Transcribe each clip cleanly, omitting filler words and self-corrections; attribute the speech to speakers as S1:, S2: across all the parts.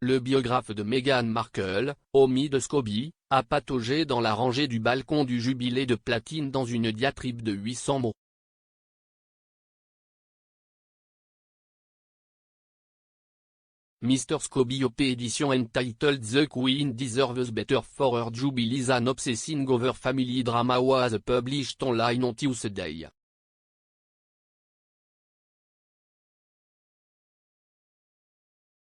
S1: Le biographe de Meghan Markle, Omid Scobie, a pataugé dans la rangée du balcon du jubilé de platine dans une diatribe de 800 mots. Mr Scobie op edition entitled The Queen Deserves Better for Her Jubilee Than Obsessing Over Family Drama was published online on Tuesday.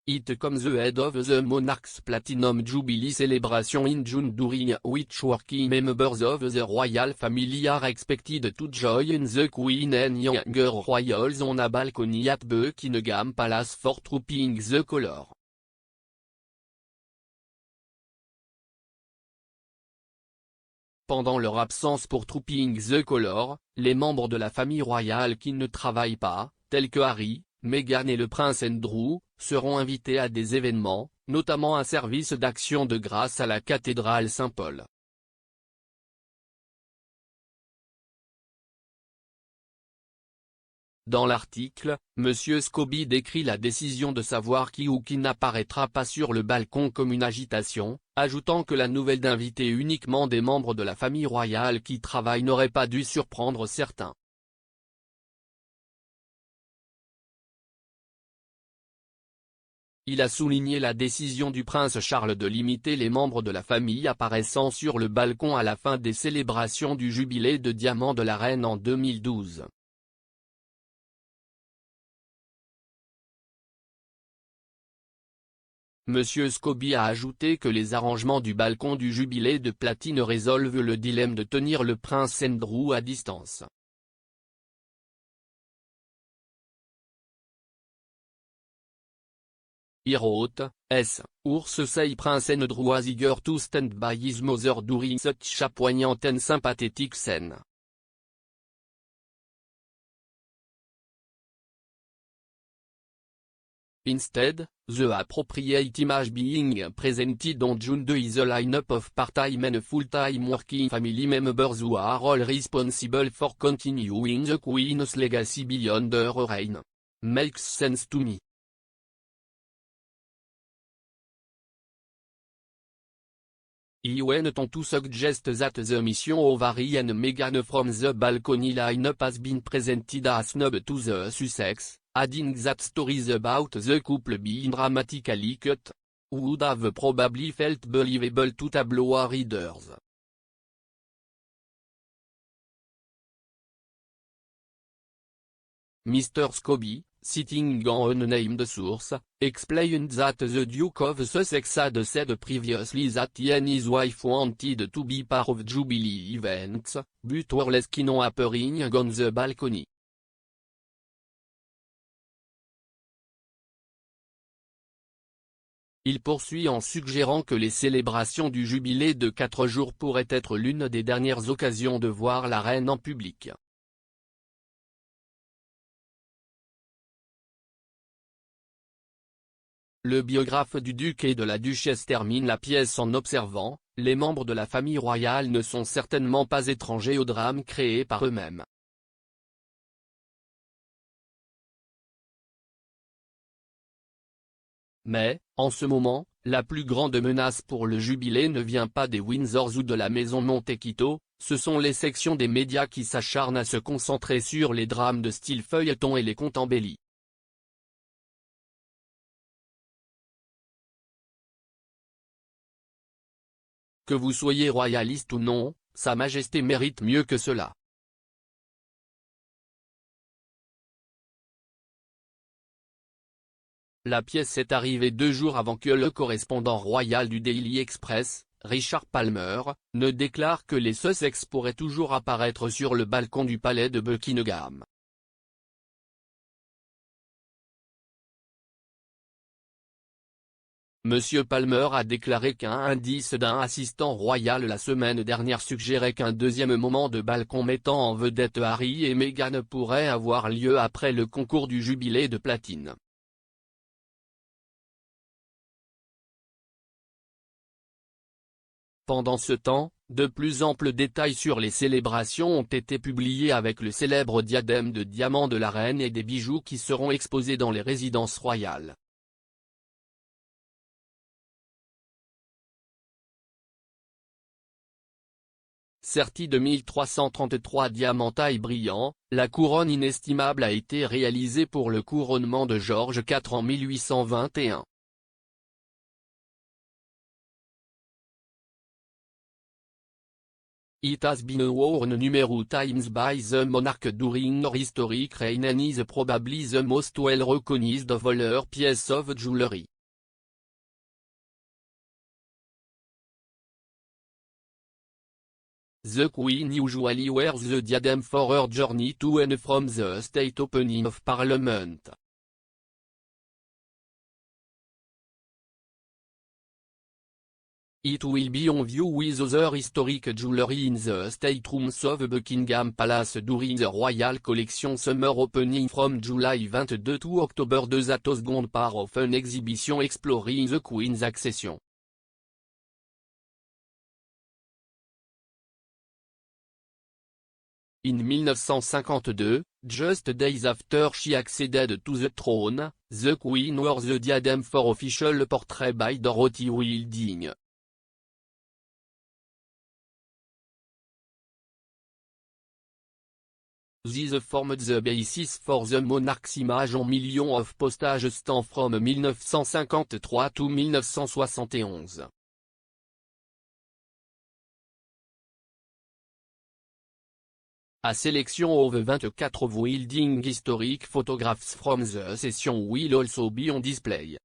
S1: It comes ahead of the Monarch's Platinum Jubilee celebration in June during which working members of the royal family are expected to join the Queen and younger royals on a balcony at Buckingham Palace for trooping the colour. Pendant leur absence pour trooping the colour, les membres de la famille royale qui ne travaillent pas, tels que Harry, Meghan et le prince Andrew, seront invités à des événements, notamment un service d'action de grâce à la cathédrale Saint-Paul. Dans l'article, M. Scobie décrit la décision de savoir qui ou qui n'apparaîtra pas sur le balcon comme une agitation, ajoutant que la nouvelle d'inviter uniquement des membres de la famille royale qui travaillent n'aurait pas dû surprendre certains. Il a souligné la décision du prince Charles de limiter les membres de la famille apparaissant sur le balcon à la fin des célébrations du jubilé de diamant de la reine en 2012. M. Scobie a ajouté que les arrangements du balcon du jubilé de platine résolvent le dilemme de tenir le prince Andrew à distance. He wrote, Ours say Prince Andrew was eager to stand by his mother during such a poignant and sympathetic scene. Instead, the appropriate image being presented on June 2 is a lineup of part-time and full-time working family members who are all responsible for continuing the Queen's legacy beyond her reign. Makes sense to me. He went on to suggest that the mission of Harry and Meghan from the balcony lineup has been presented as snub to the Sussex, adding that stories about the couple being dramatically cut would have probably felt believable to tabloid readers. Mr Scobie, citing an unnamed source, explained that the Duke of Sussex had said previously that he and his wife wanted to be part of Jubilee events, but were less keen on appearing on the balcony. Il poursuit en suggérant que les célébrations du jubilé de 4 jours pourraient être l'une des dernières occasions de voir la reine en public. Le biographe du duc et de la duchesse termine la pièce en observant, les membres de la famille royale ne sont certainement pas étrangers au drame créé par eux-mêmes. Mais, en ce moment, la plus grande menace pour le jubilé ne vient pas des Windsors ou de la maison Montecchito, ce sont les sections des médias qui s'acharnent à se concentrer sur les drames de style feuilleton et les contes embellis. Que vous soyez royaliste ou non, Sa Majesté mérite mieux que cela. La pièce est arrivée 2 jours avant que le correspondant royal du Daily Express, Richard Palmer, ne déclare que les Sussex pourraient toujours apparaître sur le balcon du palais de Buckingham. M. Palmer a déclaré qu'un indice d'un assistant royal la semaine dernière suggérait qu'un deuxième moment de balcon mettant en vedette Harry et Meghan pourrait avoir lieu après le concours du jubilé de platine. Pendant ce temps, de plus amples détails sur les célébrations ont été publiés avec le célèbre diadème de diamant de la reine et des bijoux qui seront exposés dans les résidences royales. sertie de 1333 diamants taille brillant, la couronne inestimable a été réalisée pour le couronnement de George IV en 1821. It has been worn numerous times by the monarch during her historic reign and is probably the most well recognized of all her pieces of jewelry. The Queen usually wears the diadem for her journey to and from the state opening of Parliament. It will be on view with other historic jewelry in the state rooms of Buckingham Palace during the Royal Collection Summer Opening from July 22 to October 2 that second part of an exhibition exploring the Queen's accession. In 1952, just days after she acceded to the throne, the Queen wore the diadem for official portrait by Dorothy Wilding. This formed the basis for the monarch's image on millions of postage stamps from 1953 to 1971. A selection of 24 Wilding historic photographs from the session will also be on display.